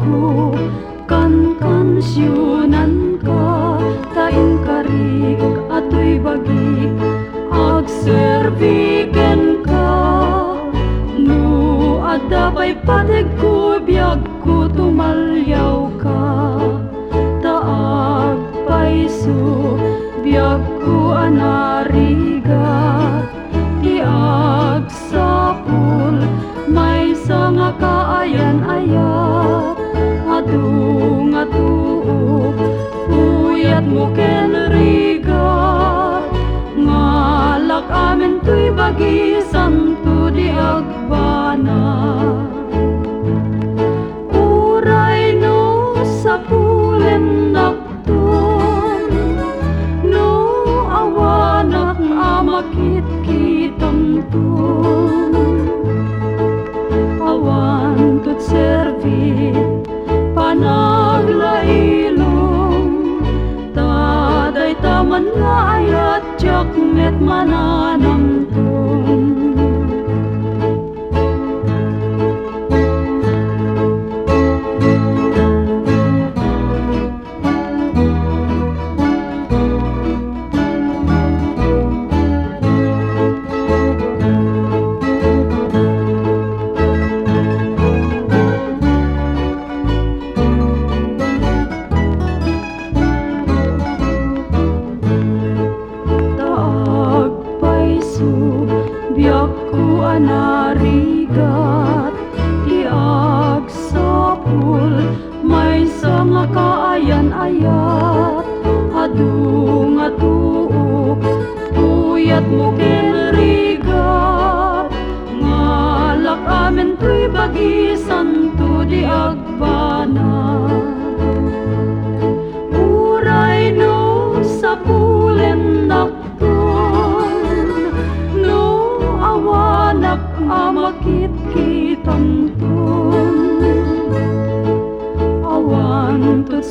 ko kan siyunan ka tain karik ato'y bagik agserbiken ka no adda pa'y patig ko biyag ko tumalyaw ka taag paiso biyag ko anarigat tiag sapul may nga kaayan-ayat adung atuo puyat mo ken rigat ngalak amin tuy bagi santo di agbana uray no sapulem nakton no awanak amakit kitang ton awan tut servit panaglailong taday taman nga ayat jakmet mananamtong biyak ko anarigat tiag sapul may nga kaayan-ayat adung atuo puyat mo ken rigat ngalak amin tuy bagi santo di agbana uray no sapulem awanak amakit kitang ton awan tut